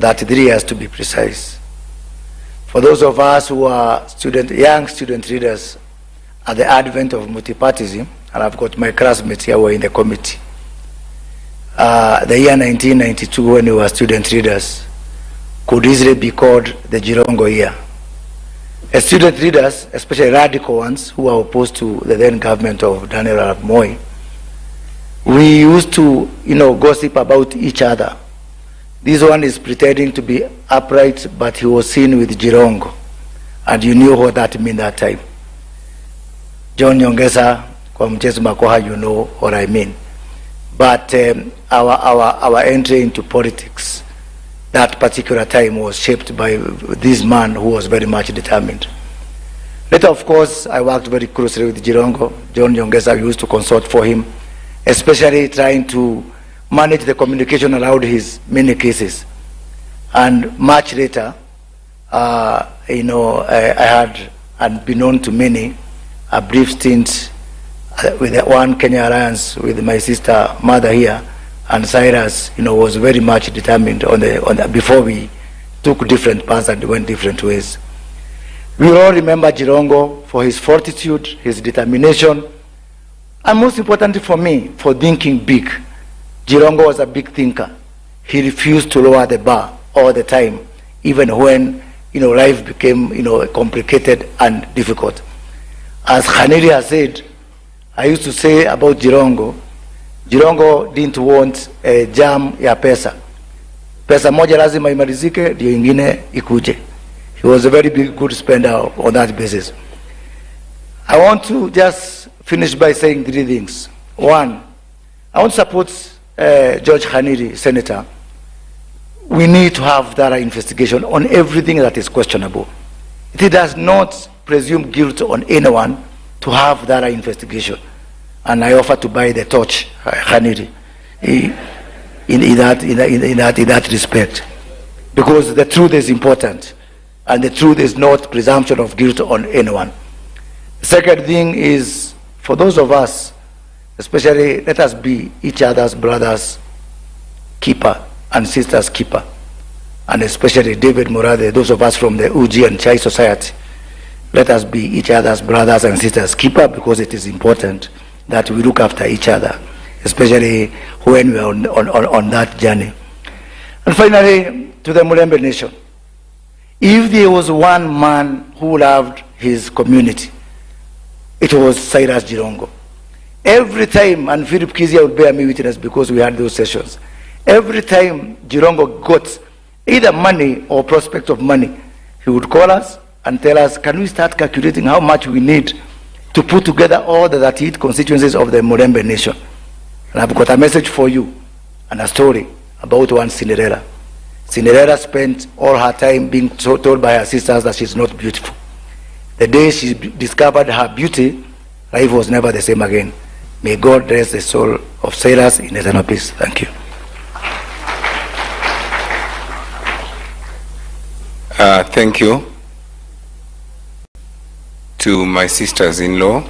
33 years to be precise. For those of us who are young student leaders at the advent of multipartyism, and I've got my classmates here who are in the committee, the year 1992, when we were student leaders, could easily be called the Jirongo year. As student leaders, especially radical ones who are opposed to the then government of Daniel Arap Moi, we used to, gossip about each other. This one is pretending to be upright, but he was seen with Jirongo, and you knew what that meant that time. John Nyongesa, kwa mchezo makoha, you know what I mean. But our entry into politics that particular time was shaped by this man who was very much determined. Later, of course, I worked very closely with Jirongo. John Nyongesa used to consult for him, especially trying to manage the communication around his many cases. And much later, I had, and been known to many, a brief stint with the One Kenya Alliance with my sister mother here, and Cyrus, was very much determined on the before we took different paths and went different ways. We all remember Jirongo for his fortitude, his determination, and most importantly for me, for thinking big. Jirongo was a big thinker. He refused to lower the bar all the time, even when life became complicated and difficult. As Khaniri has said, I used to say about Jirongo didn't want a jam ya pesa. Pesa moja lazima imalizike ndio ingine ikuje. He was a very good spender on that basis. I want to just finish by saying three things. One, I want to support George Khaniri, Senator. We need to have thorough investigation on everything that is questionable. It does not presume guilt on anyone to have thorough investigation. And I offer to buy the torch, Khaniri, in that respect. Because the truth is important. And the truth is not presumption of guilt on anyone. The second thing is, for those of us, especially, let us be each other's brothers' keeper and sisters' keeper. And especially David Morade, those of us from the Uji and Chai Society, let us be each other's brothers and sisters' keeper, because it is important that we look after each other, especially when we are on that journey. And finally, to the Mulembe Nation, if there was one man who loved his community, it was Cyrus Jirongo. Every time, and Philip Kizia would bear me witness because we had those sessions, every time Jirongo got either money or prospect of money, he would call us and tell us, can we start calculating how much we need to put together all the 38 constituencies of the Mulembe Nation? And I've got a message for you and a story about one Cinderella. Cinderella spent all her time being told by her sisters that she's not beautiful. The day she discovered her beauty, life was never the same again. May God rest the soul of Cyrus in eternal peace. Thank you. Thank you to my sisters-in-law